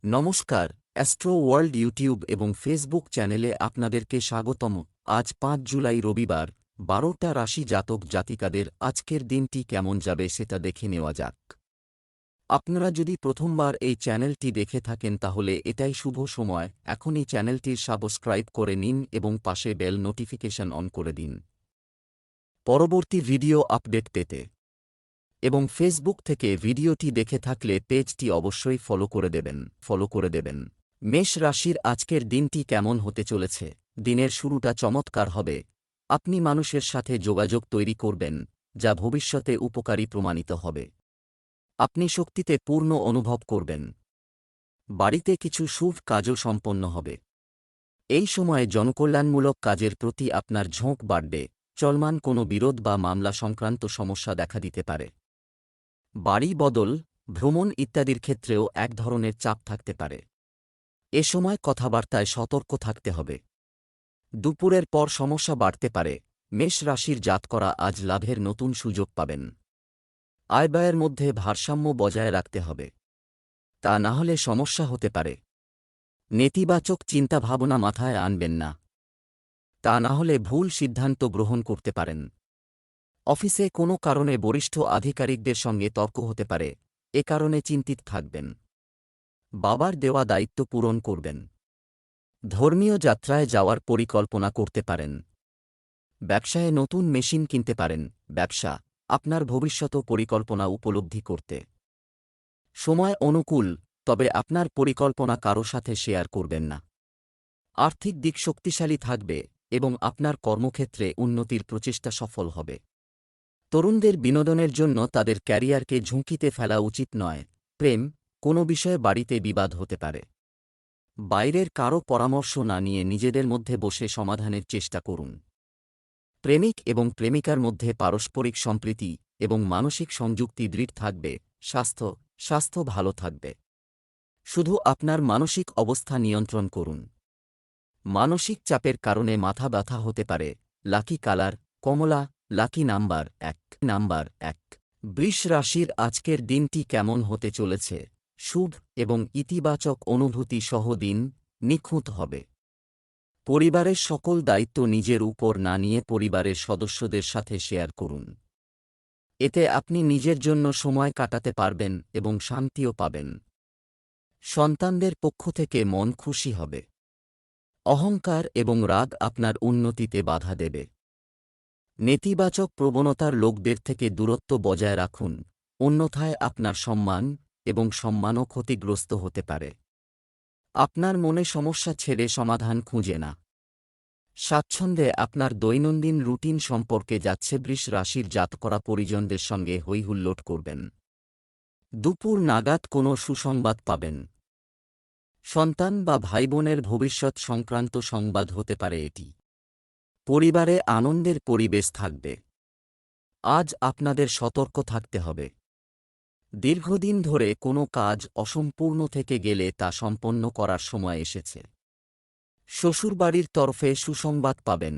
নমস্কার, astro world YouTube এবং Facebook চ্যানেলে আপনাদেরকে স্বাগতম। আজ ৫ জুলাই রবিবার, ১২টা রাশি জাতক জাতিকাদের আজকের দিনটি কেমন যাবে সেটা দেখে নেওয়া যাক। আপনারা যদি প্রথমবার এই চ্যানেলটি দেখে থাকেন তাহলে এটাই শুভ সময়, এখনই চ্যানেলটির সাবস্ক্রাইব করে নিন এবং পাশে বেল নোটিফিকেশন অন করে দিন পরবর্তী ভিডিও আপডেট পেতে। এবং ফেসবুক থেকে ভিডিওটি দেখে থাকলে পেজটি অবশ্যই ফলো করে দেবেন। মেষ রাশির আজকের দিনটি কেমন হতে চলেছে? দিনের শুরুটা চমৎকার হবে। আপনি মানুষের সাথে যোগাযোগ তৈরি করবেন, যা ভবিষ্যতে উপকারী প্রমাণিত হবে। আপনি শক্তিতে পূর্ণ অনুভব করবেন। বাড়িতে কিছু শুভ কাজও সম্পন্ন হবে। এই সময়ে জনকল্যাণমূলক কাজের প্রতি আপনার ঝোঁক বাড়বে। চলমান কোনো বিরোধ বা মামলা সংক্রান্ত সমস্যা দেখা দিতে পারে। বাড়ি বদল, ভ্রমণ ইত্যাদির ক্ষেত্রেও এক ধরনের চাপ থাকতে পারে। এ সময় কথাবার্তায় সতর্ক থাকতে হবে। দুপুরের পর সমস্যা বাড়তে পারে। মেষ রাশির জাতকরা আজ লাভের নতুন সুযোগ পাবেন। আয় ব্যয়ের মধ্যে ভারসাম্য বজায় রাখতে হবে, তা না হলে সমস্যা হতে পারে। নেতিবাচক চিন্তাভাবনা মাথায় আনবেন না, তা না হলে ভুল সিদ্ধান্ত গ্রহণ করতে পারেন। অফিসে কোনো কারণে বরিষ্ঠ আধিকারিকদের সঙ্গে তর্ক হতে পারে, এ কারণে চিন্তিত থাকবেন। বাবার দেওয়া দায়িত্ব পূরণ করবেন। ধর্মীয় যাত্রায় যাওয়ার পরিকল্পনা করতে পারেন। ব্যবসায়ে নতুন মেশিন কিনতে পারেন। ব্যবসা, আপনার ভবিষ্যৎ পরিকল্পনা উপলব্ধি করতে সময় অনুকূল, তবে আপনার পরিকল্পনা কারো সাথে শেয়ার করবেন না। আর্থিক দিক শক্তিশালী থাকবে এবং আপনার কর্মক্ষেত্রে উন্নতির প্রচেষ্টা সফল হবে। তরুণদের বিনোদনের জন্য তাদের ক্যারিয়ারকে ঝুঁকিতে ফেলা উচিত নয়। প্রেম, কোনো বিষয়ে বাড়িতে বিবাদ হতে পারে। বাইরের কারও পরামর্শ না নিয়ে নিজেদের মধ্যে বসে সমাধানের চেষ্টা করুন। প্রেমিক এবং প্রেমিকার মধ্যে পারস্পরিক সম্প্রীতি এবং মানসিক সংযুক্তি দৃঢ় থাকবে। স্বাস্থ্য ভালো থাকবে। শুধু আপনার মানসিক অবস্থা নিয়ন্ত্রণ করুন। মানসিক চাপের কারণে মাথা ব্যথা হতে পারে। লাকি কালার কমলা, লাকি নাম্বার ১। বৃষ রাশির আজকের দিনটি কেমন হতে চলেছে? শুভ এবং ইতিবাচক অনুভূতি সহ দিন নিখুঁত হবে। পরিবারের সকল দায়িত্ব নিজের উপর না নিয়ে পরিবারের সদস্যদের সাথে শেয়ার করুন। এতে আপনি নিজের জন্য সময় কাটাতে পারবেন এবং শান্তিও পাবেন। সন্তানদের পক্ষ থেকে মন খুশি হবে। অহংকার এবং রাগ আপনার উন্নতিতে বাধা দেবে। নেতিবাচক প্রবণতার লোকদের থেকে দূরত্ব বজায় রাখুন, অন্যথায় আপনার সম্মান এবং সম্মানও ক্ষতিগ্রস্ত হতে পারে। আপনার মনে সমস্যা ছেড়ে সমাধান খুঁজে না। স্বাচ্ছন্দ্যে আপনার দৈনন্দিন রুটিন সম্পর্কে যাচ্ছে। বৃষ রাশির জাতকরা পরিজনদের সঙ্গে হৈহুল্লোড় করবেন। দুপুর নাগাদ কোনো সুসংবাদ পাবেন। সন্তান বা ভাইবোনের ভবিষ্যৎ সংক্রান্ত সংবাদ হতে পারে এটি। পরিবারে আনন্দের পরিবেশ থাকবে। আজ আপনাদের সতর্ক থাকতে হবে। দীর্ঘদিন ধরে কোনো কাজ অসম্পূর্ণ থেকে গেলে তা সম্পন্ন করার সময় এসেছে। শ্বশুরবাড়ির তরফে সুসংবাদ পাবেন।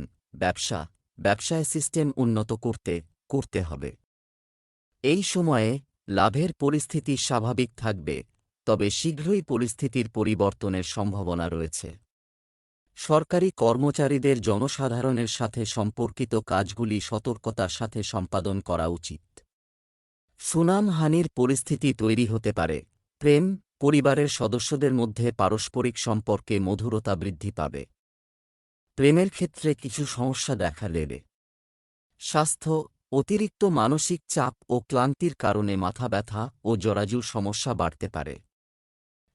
ব্যবসায় সিস্টেম উন্নত করতে হবে। এই সময়ে লাভের পরিস্থিতি স্বাভাবিক থাকবে, তবে শীঘ্রই পরিস্থিতির পরিবর্তনের সম্ভাবনা রয়েছে। সরকারি কর্মচারীদের জনসাধারণের সাথে সম্পর্কিত কাজগুলি সতর্কতার সাথে সম্পাদন করা উচিত। সুনামহানির পরিস্থিতি তৈরি হতে পারে। প্রেম, পরিবারের সদস্যদের মধ্যে পারস্পরিক সম্পর্কে মধুরতা বৃদ্ধি পাবে। প্রেমের ক্ষেত্রে কিছু সমস্যা দেখা দেবে। স্বাস্থ্য, অতিরিক্ত মানসিক চাপ ও ক্লান্তির কারণে মাথা ব্যথা ও জরাজুর সমস্যা বাড়তে পারে।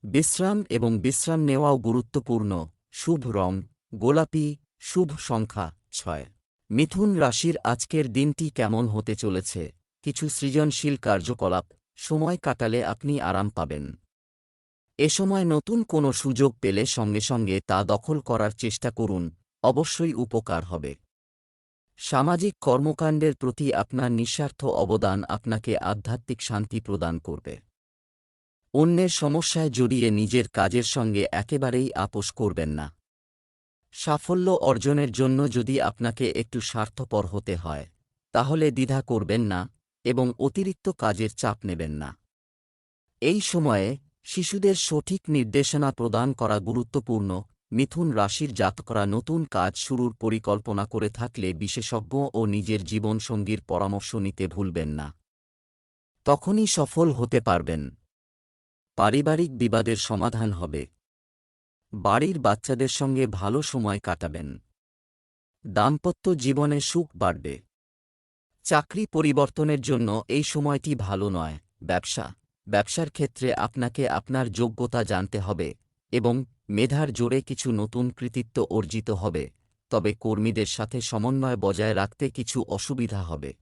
বিশ্রাম নেওয়াও গুরুত্বপূর্ণ। শুভ রং গোলাপি, শুভ সংখ্যা ৬। মিথুন রাশির আজকের দিনটি কেমন হতে চলেছে? কিছু সৃজনশীল কার্যকলাপ সময় কাটালে আপনি আরাম পাবেন। এ সময় নতুন কোনো সুযোগ পেলে সঙ্গে সঙ্গে তা দখল করার চেষ্টা করুন, অবশ্যই উপকার হবে। সামাজিক কর্মকাণ্ডের প্রতি আপনার নিঃস্বার্থ অবদান আপনাকে আধ্যাত্মিক শান্তি প্রদান করবে। অন্যের সমস্যায় জড়িয়ে নিজের কাজের সঙ্গে একেবারেই আপোস করবেন না। সাফল্য অর্জনের জন্য যদি আপনাকে একটু স্বার্থপর হতে হয়, তাহলে দ্বিধা করবেন না এবং অতিরিক্ত কাজের চাপ নেবেন না। এই সময়ে শিশুদের সঠিক নির্দেশনা প্রদান করা গুরুত্বপূর্ণ। মিথুন রাশির জাতকরা নতুন কাজ শুরুর পরিকল্পনা করে থাকলে বিশেষজ্ঞ ও নিজের জীবনসঙ্গীর পরামর্শ নিতে ভুলবেন না। তখনই সফল হতে পারবেন। পারিবারিক বিবাদের সমাধান হবে। বাড়ির বাচ্চাদের সঙ্গে ভালো সময় কাটাবেন। দাম্পত্য জীবনে সুখ বাড়বে। চাকরি পরিবর্তনের জন্য এই সময়টি ভালো নয়। ব্যবসার ক্ষেত্রে আপনাকে আপনার যোগ্যতা জানতে হবে এবং মেধার জোরে কিছু নতুন কৃতিত্ব অর্জিত হবে, তবে কর্মীদের সাথে সমন্বয় বজায় রাখতে কিছু অসুবিধা হবে।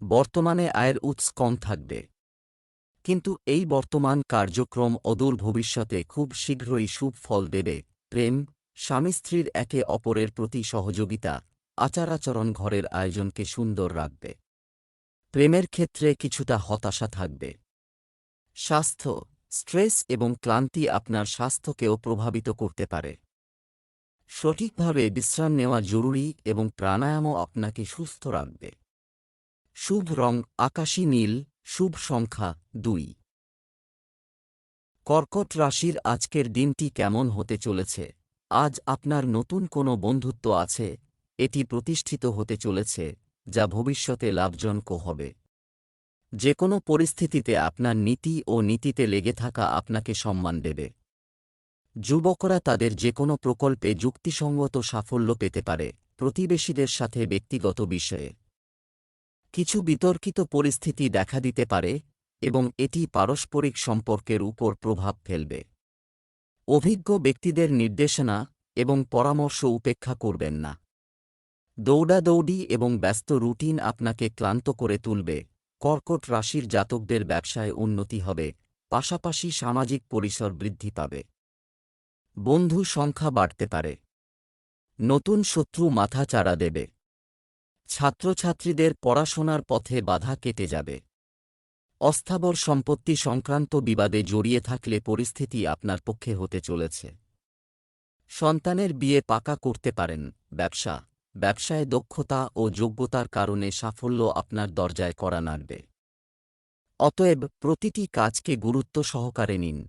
বর্তমানে আয়ের উৎস কম থাকবে, কিন্তু এই বর্তমান কার্যক্রম অদূর ভবিষ্যতে খুব শীঘ্রই শুভ ফল দেবে। প্রেম, স্বামী স্ত্রীর একে অপরের প্রতি সহযোগিতা, আচার-আচরণ ঘরের আয়োজনকে সুন্দর রাখবে। প্রেমের ক্ষেত্রে কিছুটা হতাশা থাকবে। স্বাস্থ্য, স্ট্রেস এবং ক্লান্তি আপনার স্বাস্থ্যকেও প্রভাবিত করতে পারে। সঠিকভাবে বিশ্রাম নেওয়া জরুরি এবং প্রাণায়ামও আপনাকে সুস্থ রাখবে। শুভ রং আকাশী নীল, শুভ সংখ্যা 2। কর্কট রাশির আজকের দিনটি কেমন হতে চলেছে? আজ আপনার নতুন কোনো বন্ধুত্ব আছে, এটি প্রতিষ্ঠিত হতে চলেছে, যা ভবিষ্যতে লাভজনক হবে। যে কোনো পরিস্থিতিতে আপনার নীতি ও নীতিতে লেগে থাকা আপনাকে সম্মান দেবে। যুবকরা তাদের যে কোনো প্রকল্পে যুক্তিসঙ্গত সাফল্য পেতে পারে। প্রতিবেশীদের সাথে ব্যক্তিগত বিষয়ে কিছু বিতর্কিত পরিস্থিতি দেখা দিতে পারে এবং এটি পারস্পরিক সম্পর্কের উপর প্রভাব ফেলবে। অভিজ্ঞ ব্যক্তিদের নির্দেশনা এবং পরামর্শ উপেক্ষা করবেন না। দৌড়াদৌড়ি এবং ব্যস্ত রুটিন আপনাকে ক্লান্ত করে তুলবে। কর্কট রাশির জাতকদের ব্যবসায় উন্নতি হবে, পাশাপাশি সামাজিক পরিসর বৃদ্ধি পাবে। বন্ধু সংখ্যা বাড়তে পারে। নতুন শত্রু মাথা চাড়া দেবে। ছাত্রছাত্রীদের পড়াশোনার পথে বাধা কেটে যাবে। অস্থাবর সম্পত্তি সংক্রান্ত বিবাদে জড়িয়ে থাকলে পরিস্থিতি আপনার পক্ষে হতে চলেছে। সন্তানের বিয়ে পাকা করতে পারেন। ব্যবসায় দক্ষতা ও যোগ্যতার কারণে সাফল্য আপনার দরজায় কড়া নাড়বে। অতএব প্রতিটি কাজকে গুরুত্ব সহকারে নিন।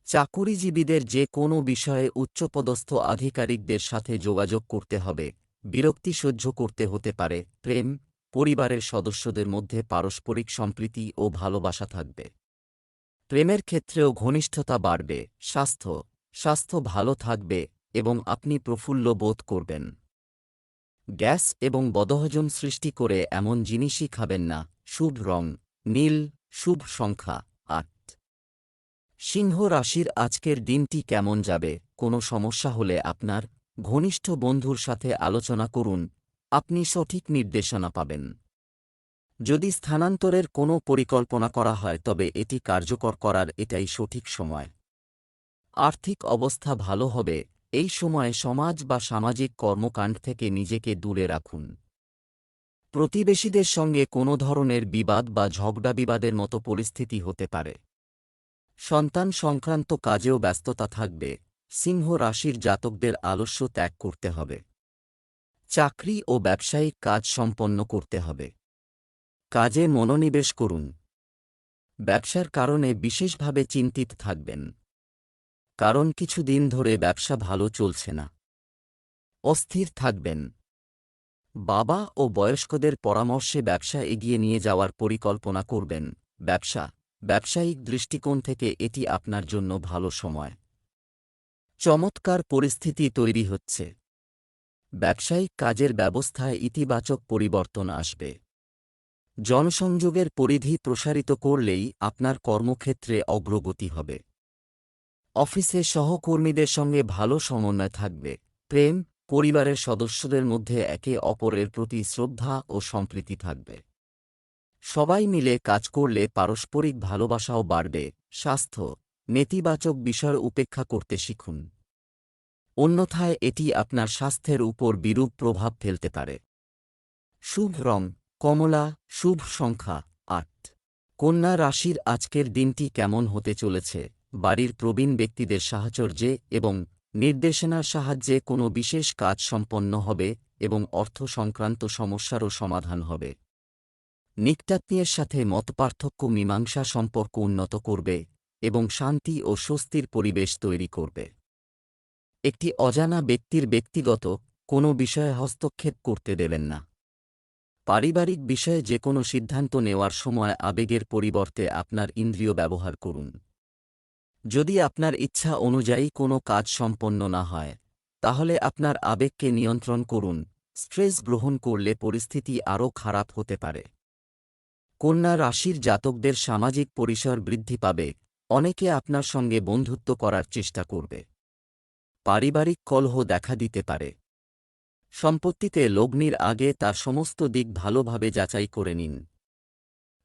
চাকুরিজীবীদের যে কোনো বিষয়ে উচ্চপদস্থ আধিকারিকদের সাথে যোগাযোগ করতে হবে। বিরক্তি সহ্য করতে হতে পারে। প্রেম, পরিবারের সদস্যদের মধ্যে পারস্পরিক সম্প্রীতি ও ভালোবাসা থাকবে। প্রেমের ক্ষেত্রেও ঘনিষ্ঠতা বাড়বে। স্বাস্থ্য ভালো থাকবে এবং আপনি প্রফুল্ল বোধ করবেন। গ্যাস এবং বদহজম সৃষ্টি করে এমন জিনিসই খাবেন না। শুভ রং নীল, শুভ সংখ্যা 8। সিংহ রাশির আজকের দিনটি কেমন যাবে? কোনো সমস্যা হলে আপনার ঘনিষ্ঠ বন্ধুর সাথে আলোচনা করুন, আপনি সঠিক নির্দেশনা পাবেন। যদি স্থানান্তরের কোনো পরিকল্পনা করা হয় তবে এটি কার্যকর করার এটাই সঠিক সময়। আর্থিক অবস্থা ভালো হবে। এই সময়ে সমাজ বা সামাজিক কর্মকাণ্ড থেকে নিজেকে দূরে রাখুন। প্রতিবেশীদের সঙ্গে কোনো ধরনের বিবাদ বা ঝগড়া-বিবাদের মতো পরিস্থিতি হতে পারে। সন্তান সংক্রান্ত কাজেও ব্যস্ততা থাকবে। সিংহ রাশির জাতকদের আলস্য ত্যাগ করতে হবে। চাকরি ও ব্যবসায়িক কাজ সম্পন্ন করতে হবে। কাজে মনোনিবেশ করুন। ব্যবসার কারণে বিশেষভাবে চিন্তিত থাকবেন, কারণ কিছুদিন ধরে ব্যবসা ভালো চলছে না। অস্থির থাকবেন। বাবা ও বয়স্কদের পরামর্শে ব্যবসা এগিয়ে নিয়ে যাওয়ার পরিকল্পনা করবেন। ব্যবসায়িক দৃষ্টিকোণ থেকে এটি আপনার জন্য ভালো সময়। চমৎকার পরিস্থিতি তৈরি হচ্ছে। ব্যবসায়িক কাজের ব্যবস্থায় ইতিবাচক পরিবর্তন আসবে। জনসংযোগের পরিধি প্রসারিত করলেই আপনার কর্মক্ষেত্রে অগ্রগতি হবে। অফিসে সহকর্মীদের সঙ্গে ভালো সমন্বয় থাকবে। প্রেম, পরিবারের সদস্যদের মধ্যে একে অপরের প্রতি শ্রদ্ধা ও সম্প্রীতি থাকবে। সবাই মিলে কাজ করলে পারস্পরিক ভালোবাসাও বাড়বে। স্বাস্থ্য, নেতিবাচক বিষয় উপেক্ষা করতে শিখুন, অন্যথায় এটি আপনার স্বাস্থ্যের উপর বিরূপ প্রভাব ফেলতে পারে। শুভ রং কমলা, শুভ সংখ্যা 8। কন্যা রাশির আজকের দিনটি কেমন হতে চলেছে? বাড়ির প্রবীণ ব্যক্তিদের সাহচর্যে এবং নির্দেশনার সাহায্যে কোনো বিশেষ কাজ সম্পন্ন হবে এবং অর্থ সংক্রান্ত সমস্যারও সমাধান হবে। নিকটাত্মীয়ের সাথে মতপার্থক্য মীমাংসা সম্পর্ক উন্নত করবে এবং শান্তি ও স্বস্তির পরিবেশ তৈরি করবে। একটি অজানা ব্যক্তির ব্যক্তিগত কোনো বিষয়ে হস্তক্ষেপ করতে দেবেন না। পারিবারিক বিষয়ে যে কোনো সিদ্ধান্ত নেওয়ার সময় আবেগের পরিবর্তে আপনার ইন্দ্রিয় ব্যবহার করুন। যদি আপনার ইচ্ছা অনুযায়ী কোনো কাজ সম্পন্ন না হয়, তাহলে আপনার আবেগকে নিয়ন্ত্রণ করুন। স্ট্রেস গ্রহণ করলে পরিস্থিতি আরও খারাপ হতে পারে। কন্যা রাশির জাতকদের সামাজিক পরিসর বৃদ্ধি পাবে, অনেকে আপনার সঙ্গে বন্ধুত্ব করার চেষ্টা করবে। পারিবারিক কলহ দেখা দিতে পারে। সম্পত্তিতে লগ্নির আগে তার সমস্ত দিক ভালোভাবে যাচাই করে নিন।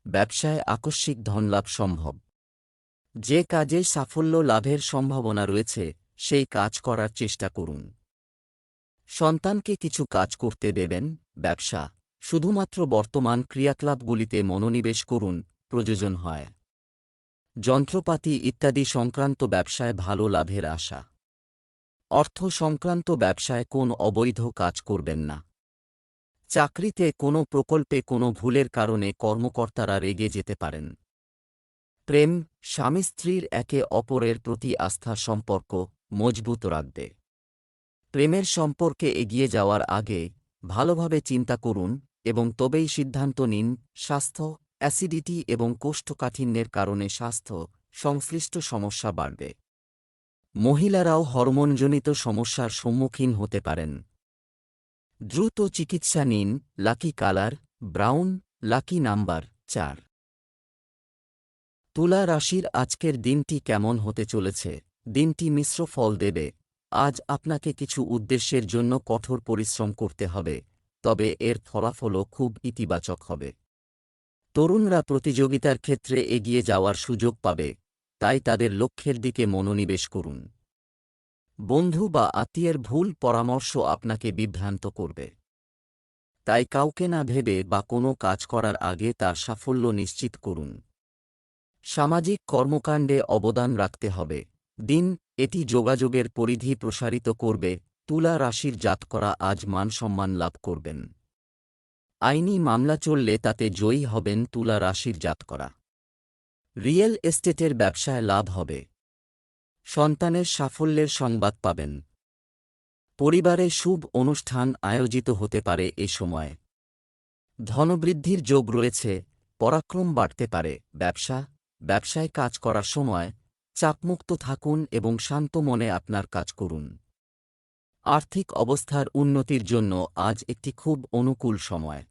ব্যবসায় আকস্মিক ধনলাভ সম্ভব। যে কাজে সাফল্য লাভের সম্ভাবনা রয়েছে, সেই কাজ করার চেষ্টা করুন। সন্তানকে কিছু কাজ করতে দেবেন। ব্যবসা শুধুমাত্র বর্তমান ক্রিয়াকলাপগুলিতে মনোনিবেশ করুন, প্রয়োজন হয়। যন্ত্রপাতি ইত্যাদি সংক্রান্ত ব্যবসায় ভালো লাভের আশা। অর্থ সংক্রান্ত ব্যবসায় কোন অবৈধ কাজ করবেন না। চাকরিতে কোনো প্রকল্পে কোনো ভুলের কারণে কর্মকর্তারা রেগে যেতে পারেন। প্রেম স্বামী স্ত্রীর একে অপরের প্রতি আস্থার সম্পর্ক মজবুত রাখবে। প্রেমের সম্পর্কে এগিয়ে যাওয়ার আগে ভালোভাবে চিন্তা করুন এবং তবেই সিদ্ধান্ত নিন। স্বাস্থ্য অ্যাসিডিটি এবং কোষ্ঠকাঠিন্যের কারণে স্বাস্থ্য সংশ্লিষ্ট সমস্যা বাড়বে। মহিলারাও হরমোনজনিত সমস্যার সম্মুখীন হতে পারেন। দ্রুত চিকিৎসা নিন। Lucky colour brown, lucky number 4। তুলা রাশির আজকের দিনটি কেমন হতে চলেছে? দিনটি মিশ্র ফল দেবে। আজ আপনাকে কিছু উদ্দেশ্যের জন্য কঠোর পরিশ্রম করতে হবে, তবে এর ফলাফলও খুব ইতিবাচক হবে। তরুণরা প্রতিযোগিতার ক্ষেত্রে এগিয়ে যাওয়ার সুযোগ পাবে, তাই তাদের লক্ষ্যের দিকে মনোনিবেশ করুন। বন্ধু বা আত্মীয়ের ভুল পরামর্শ আপনাকে বিভ্রান্ত করবে, তাই কাউকে না ভেবে বা কোনো কাজ করার আগে তার সাফল্য নিশ্চিত করুন। সামাজিক কর্মকাণ্ডে অবদান রাখতে হবে। দিন এটি যোগাযোগের পরিধি প্রসারিত করবে। তুলা রাশির জাতকরা আজ মান সম্মান লাভ করবেন। আইনি মামলা চললে তাতে জয়ী হবেন তুলা রাশির জাতকরা। রিয়েল এস্টেটের ব্যবসায় লাভ হবে। সন্তানের সাফল্যের সংবাদ পাবেন। পরিবারে শুভ অনুষ্ঠান আয়োজিত হতে পারে এ সময়। ধনবৃদ্ধির যোগ রয়েছে, পরাক্রম বাড়তে পারে। ব্যবসায় কাজ করার সময় চাপমুক্ত থাকুন এবং শান্ত মনে আপনার কাজ করুন। আর্থিক অবস্থার উন্নতির জন্য আজ একটি খুব অনুকূল সময়।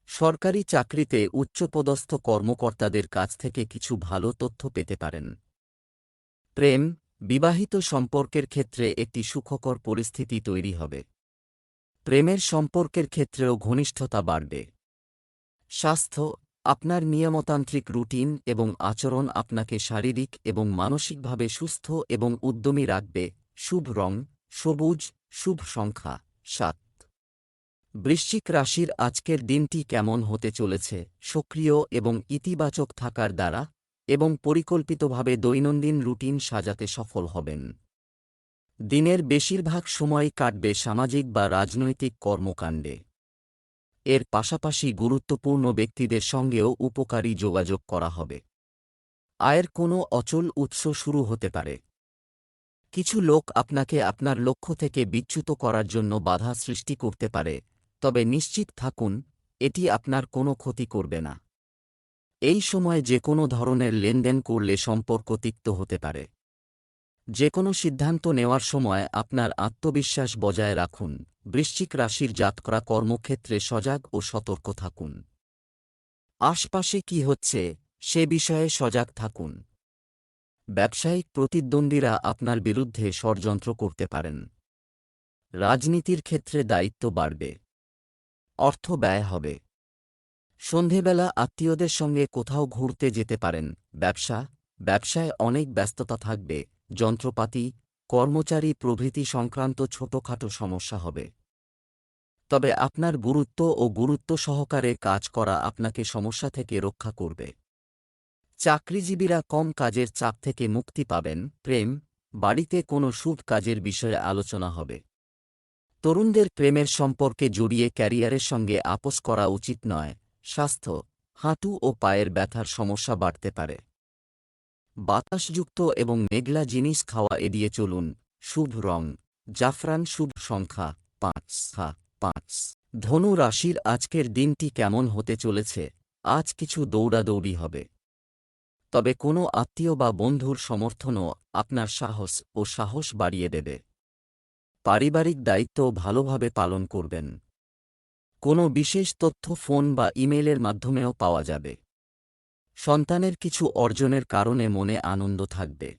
সরকারি চাকরিতে উচ্চপদস্থ কর্মকর্তাদের কাছ থেকে কিছু ভালো তথ্য পেতে পারেন। প্রেম বিবাহিত সম্পর্কের ক্ষেত্রে একটি সুখকর পরিস্থিতি তৈরি হবে। প্রেমের সম্পর্কের ক্ষেত্রেও ঘনিষ্ঠতা বাড়বে। স্বাস্থ্য আপনার নিয়মতান্ত্রিক রুটিন এবং আচরণ আপনাকে শারীরিক এবং মানসিকভাবে সুস্থ এবং উদ্যমী রাখবে। শুভ রং সবুজ, শুভ সংখ্যা 7। বৃশ্চিক রাশির আজকের দিনটি কেমন হতে চলেছে? সক্রিয় এবং ইতিবাচক থাকার দ্বারা এবং পরিকল্পিতভাবে দৈনন্দিন রুটিন সাজাতে সফল হবেন। দিনের বেশিরভাগ সময় কাটবে সামাজিক বা রাজনৈতিক কর্মকাণ্ডে। এর পাশাপাশি গুরুত্বপূর্ণ ব্যক্তিদের সঙ্গেও উপকারী যোগাযোগ করা হবে। আয়ের কোনো অচল উৎস শুরু হতে পারে। কিছু লোক আপনাকে আপনার লক্ষ্য থেকে বিচ্যুত করার জন্য বাধা সৃষ্টি করতে পারে, তবে নিশ্চিত থাকুন এটি আপনার কোনো ক্ষতি করবে না। এই সময় যে কোনো ধরনের লেনদেন করলে সম্পর্ক তিক্ত হতে পারে। যে কোনো সিদ্ধান্ত নেওয়ার সময় আপনার আত্মবিশ্বাস বজায় রাখুন। বৃশ্চিক রাশির জাতকরা কর্মক্ষেত্রে সজাগ ও সতর্ক থাকুন। আশপাশে কি হচ্ছে সে বিষয়ে সজাগ থাকুন। ব্যবসায়িক প্রতিদ্বন্দ্বীরা আপনার বিরুদ্ধে ষড়যন্ত্র করতে পারেন। রাজনীতির ক্ষেত্রে দায়িত্ব বাড়বে। অর্থ ব্যয় হবে। সন্ধেবেলা আত্মীয়দের সঙ্গে কোথাও ঘুরতে যেতে পারেন। ব্যবসায় অনেক ব্যস্ততা থাকবে। যন্ত্রপাতি, কর্মচারী প্রভৃতি সংক্রান্ত ছোটখাটো সমস্যা হবে। তবে আপনার গুরুত্ব সহকারে কাজ করা আপনাকে সমস্যা থেকে রক্ষা করবে। চাকরিজীবীরা কম কাজের চাপ থেকে মুক্তি পাবেন। প্রেম বাড়িতে কোনো শুভ কাজের বিষয়ে আলোচনা হবে। তরুণদের প্রেমের সম্পর্কে জড়িয়ে ক্যারিয়ারের সঙ্গে আপোস করা উচিত নয়। স্বাস্থ্য হাঁটু ও পায়ের ব্যথার সমস্যা বাড়তে পারে। বাতাসযুক্ত এবং মেঘলা জিনিস খাওয়া এড়িয়ে চলুন। শুভ রং জাফরান, শুভ সংখ্যা 5 ধনু রাশির আজকের দিনটি কেমন হতে চলেছে? আজ কিছু দৌড়াদৌড়ি হবে, তবে কোনো আত্মীয় বা বন্ধুর সমর্থনও আপনার সাহস বাড়িয়ে দেবে। পারিবারিক দায়িত্ব ভালোভাবে পালন করবেন। কোনো বিশেষ তথ্য ফোন বা ইমেইলের মাধ্যমেও পাওয়া যাবে। সন্তানের কিছু অর্জনের কারণে মনে আনন্দ থাকবে।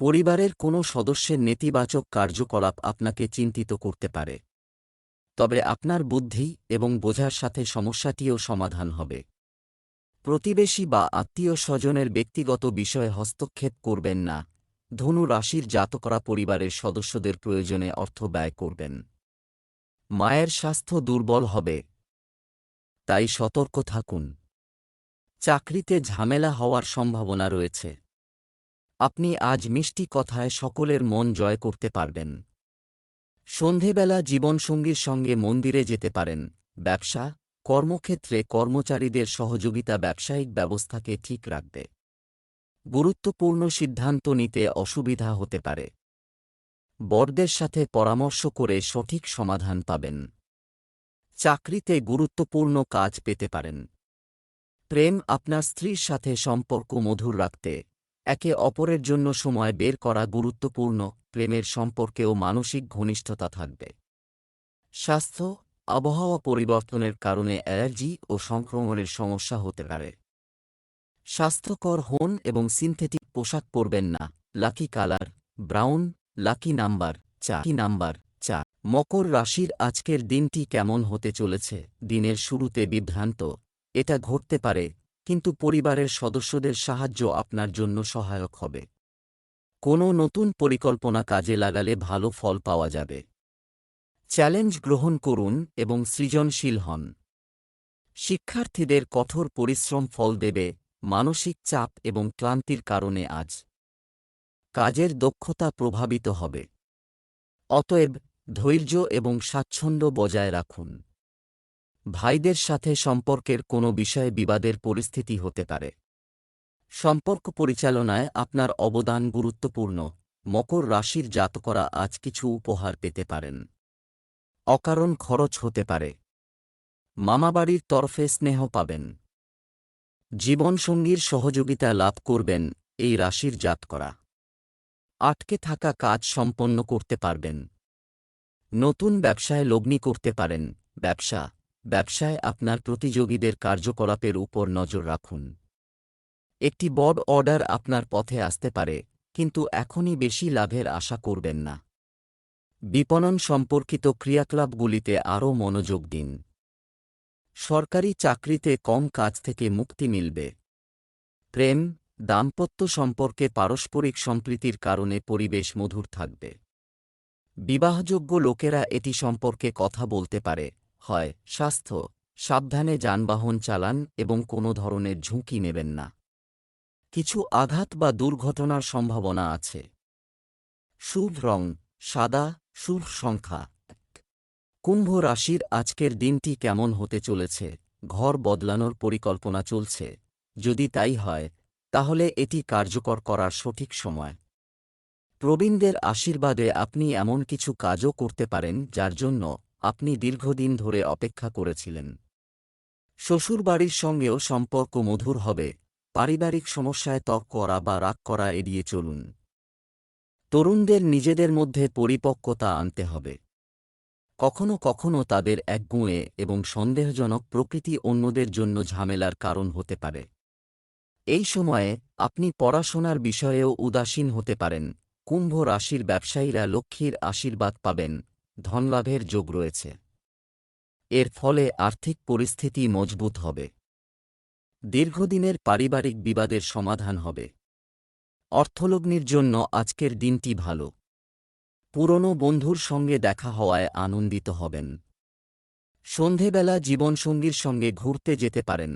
পরিবারের কোনো সদস্যের নেতিবাচক কার্যকলাপ আপনাকে চিন্তিত করতে পারে, তবে আপনার বুদ্ধি এবং বোঝার সাথে সমস্যাটিও সমাধান হবে। প্রতিবেশী বা আত্মীয় স্বজনের ব্যক্তিগত বিষয়ে হস্তক্ষেপ করবেন না। ধনু রাশির জাতকরা পরিবারের সদস্যদের প্রয়োজনে অর্থ ব্যয় করবেন। মায়ের স্বাস্থ্য দুর্বল হবে, তাই সতর্ক থাকুন। চাকরিতে ঝামেলা হওয়ার সম্ভাবনা রয়েছে। আপনি আজ মিষ্টি কথায় সকলের মন জয় করতে পারবেন। সন্ধেবেলা জীবনসঙ্গীর সঙ্গে মন্দিরে যেতে পারেন। ব্যবসা, কর্মক্ষেত্রে কর্মচারীদের সহযোগিতা ব্যবসায়িক ব্যবস্থাকে ঠিক রাখবে। গুরুত্বপূর্ণ সিদ্ধান্ত নিতে অসুবিধা হতে পারে। বড়দের সাথে পরামর্শ করে সঠিক সমাধান পাবেন। চাকরিতে গুরুত্বপূর্ণ কাজ পেতে পারেন। প্রেম, আপনার স্ত্রীর সাথে সম্পর্ক মধুর রাখতে একে অপরের জন্য সময় বের করা গুরুত্বপূর্ণ। প্রেমের সম্পর্কেও মানসিক ঘনিষ্ঠতা থাকবে। স্বাস্থ্য, আবহাওয়া পরিবর্তনের কারণে অ্যালার্জি ও সংক্রমণের সমস্যা হতে পারে। স্বাস্থ্যকর হন এবং সিনথেটিক পোশাক পরবেন না। Lucky colour brown, lucky number 4। মকর রাশির আজকের দিনটি কেমন হতে চলেছে? দিনের শুরুতে বিভ্রান্ত, এটা ঘটতে পারে, কিন্তু পরিবারের সদস্যদের সাহায্য আপনার জন্য সহায়ক হবে। কোনো নতুন পরিকল্পনা কাজে লাগালে ভালো ফল পাওয়া যাবে। চ্যালেঞ্জ গ্রহণ করুন এবং সৃজনশীল হন। শিক্ষার্থীদের কঠোর পরিশ্রম ফল দেবে। মানসিক চাপ এবং ক্লান্তির কারণে আজ কাজের দক্ষতা প্রভাবিত হবে। অতএব ধৈর্য এবং স্বাচ্ছন্দ্য বজায় রাখুন। ভাইদের সাথে সম্পর্কের কোনো বিষয়ে বিবাদের পরিস্থিতি হতে পারে। সম্পর্ক পরিচালনায় আপনার অবদান গুরুত্বপূর্ণ। মকর রাশির জাতকরা আজ কিছু উপহার পেতে পারেন। অকারণ খরচ হতে পারে। মামাবাড়ির তরফে স্নেহ পাবেন। জীবনসঙ্গীর সহযোগিতা লাভ করবেন। এই রাশির জাতকরা আটকে থাকা কাজ সম্পন্ন করতে পারবেন। নতুন ব্যবসায় লগ্নি করতে পারেন। ব্যবসায় আপনার প্রতিযোগীদের কার্যকলাপের উপর নজর রাখুন। একটি বড় অর্ডার আপনার পথে আসতে পারে, কিন্তু এখনই বেশি লাভের আশা করবেন না। বিপণন সম্পর্কিত ক্রিয়াকলাপগুলিতে আরও মনোযোগ দিন। সরকারি চাকরিতে কম কাজ থেকে মুক্তি মিলবে। প্রেম, দাম্পত্য সম্পর্কে পারস্পরিক সম্প্রীতির কারণে পরিবেশ মধুর থাকবে। বিবাহযোগ্য লোকেরা এটি সম্পর্কে কথা বলতে পারে। স্বাস্থ্য, সাবধানে যানবাহন চালান এবং কোনো ধরনের ঝুঁকি নেবেন না। কিছু আঘাত বা দুর্ঘটনার সম্ভাবনা আছে। শুভ রং সাদা, শুভ সংখ্যা 1। কুম্ভ রাশির আজকের দিনটি কেমন হতে চলেছে? ঘর বদলানোর পরিকল্পনা চলছে। যদি তাই হয়, তাহলে এটি কার্যকর করার সঠিক সময়। প্রবীণদের আশীর্বাদে আপনি এমন কিছু কাজও করতে পারেন যার জন্য আপনি দীর্ঘদিন ধরে অপেক্ষা করেছিলেন। শ্বশুরবাড়ির সঙ্গেও সম্পর্ক মধুর হবে। পারিবারিক সমস্যায় তর্ক করা বা রাগ করা এড়িয়ে চলুন। তরুণদের নিজেদের মধ্যে পরিপক্কতা আনতে হবে। কখনো কখনো তাদের একগুঁয়ে এবং সন্দেহজনক প্রকৃতি অন্যদের জন্য ঝামেলার কারণ হতে পারে। এই সময়ে আপনি পড়াশোনার বিষয়েও উদাসীন হতে পারেন। কুম্ভ রাশির ব্যবসায়ীরা লক্ষ্মীর আশীর্বাদ পাবেন। ধনলাভের যোগ রয়েছে। এর ফলে আর্থিক পরিস্থিতি মজবুত হবে। দীর্ঘদিনের পারিবারিক বিবাদের সমাধান হবে। অর্থলগ্নির জন্য আজকের দিনটি ভালো। পুরনো বন্ধুর সঙ্গে দেখা হওয়ায় আনন্দিত হবেন। সন্ধেবেলা জীবনসঙ্গীর সঙ্গে ঘুরতে যেতে পারেন।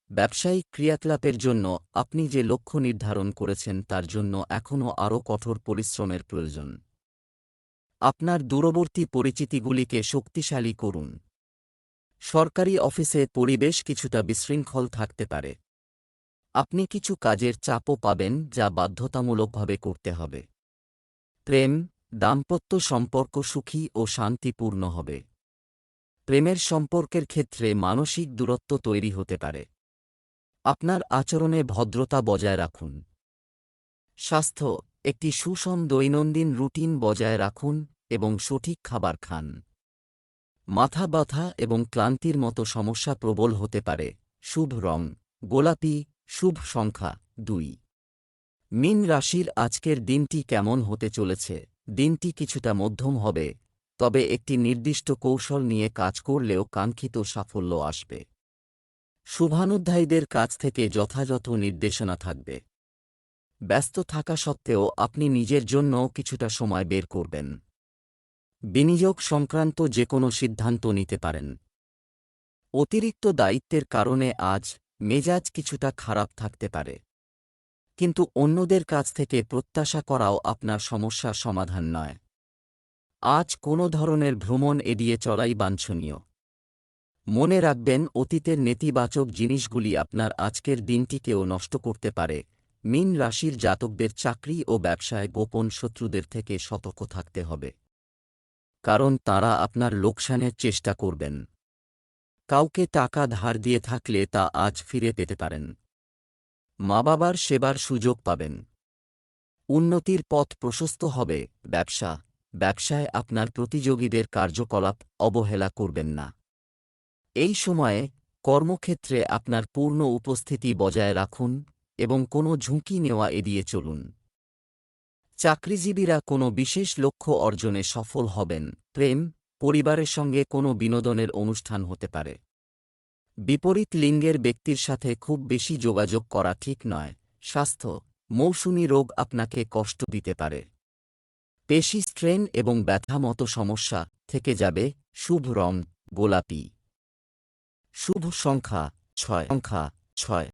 ব্যবসায়িক ক্রিয়াকলাপের জন্য আপনি যে লক্ষ্য নির্ধারণ করেছেন তার জন্য এখনও আরও কঠোর পরিশ্রমের প্রয়োজন। আপনার দূরবর্তী পরিচিতিগুলিকে শক্তিশালী করুন। সরকারি অফিসে পরিবেশ কিছুটা বিশৃঙ্খল থাকতে পারে। আপনি কিছু কাজের চাপও পাবেন যা বাধ্যতামূলকভাবে করতে হবে। প্রেম, দাম্পত্য সম্পর্ক সুখী ও শান্তিপূর্ণ হবে। প্রেমের সম্পর্কের ক্ষেত্রে মানসিক দূরত্ব তৈরি হতে পারে। আপনার আচরণে ভদ্রতা বজায় রাখুন। স্বাস্থ্য, একটি সুষম দৈনন্দিন রুটিন বজায় রাখুন এবং সঠিক খাবার খান। মাথা ব্যথা এবং ক্লান্তির মতো সমস্যা প্রবল হতে পারে। শুভ রং গোলাপি, শুভ সংখ্যা 2। মীন রাশির আজকের দিনটি কেমন হতে চলেছে? দিনটি কিছুটা মধ্যম হবে, তবে একটি নির্দিষ্ট কৌশল নিয়ে কাজ করলেও কাঙ্ক্ষিত সাফল্য আসবে। শুভানুধ্যায়ীদের কাছ থেকে যথাযথ নির্দেশনা থাকবে। ব্যস্ত থাকা সত্ত্বেও আপনি নিজের জন্যও কিছুটা সময় বের করবেন। বিনিয়োগ সংক্রান্ত যে কোনো সিদ্ধান্ত নিতে পারেন। অতিরিক্ত দায়িত্বের কারণে আজ মেজাজ কিছুটা খারাপ থাকতে পারে, কিন্তু অন্যদের কাছ থেকে প্রত্যাশা করাও আপনার সমস্যার সমাধান নয়। আজ কোনো ধরনের ভ্রমণ এড়িয়ে চলাই বাঞ্ছনীয়। মনে রাখবেন, অতীতের নেতিবাচক জিনিসগুলি আপনার আজকের দিনটিকেও নষ্ট করতে পারে। মীন রাশির জাতকদের চাকরি ও ব্যবসায় গোপন শত্রুদের থেকে সতর্ক থাকতে হবে, কারণ তারা আপনার লোকসানের চেষ্টা করবেন। কাউকে টাকা ধার দিয়ে থাকলে তা আজ ফিরে পেতে পারেন। মা বাবার সেবার সুযোগ পাবেন। উন্নতির পথ প্রশস্ত হবে। ব্যবসায় আপনার প্রতিযোগীদের কার্যকলাপ অবহেলা করবেন না। এই সময়ে কর্মক্ষেত্রে আপনার পূর্ণ উপস্থিতি বজায় রাখুন এবং কোনো ঝুঁকি নেওয়া এড়িয়ে চলুন। চাকরিজীবীরা কোনো বিশেষ লক্ষ্য অর্জনে সফল হবেন। প্রেম, পরিবারের সঙ্গে কোনো বিনোদনের অনুষ্ঠান হতে পারে। বিপরীত লিঙ্গের ব্যক্তির সাথে খুব বেশি যোগাযোগ করা ঠিক নয়। স্বাস্থ্য, মৌসুমী রোগ আপনাকে কষ্ট দিতে পারে। পেশি স্ট্রেন এবং ব্যথা মতো সমস্যা থেকে যাবে। শুভ রং গোলাপি, শুভ সংখ্যা 6।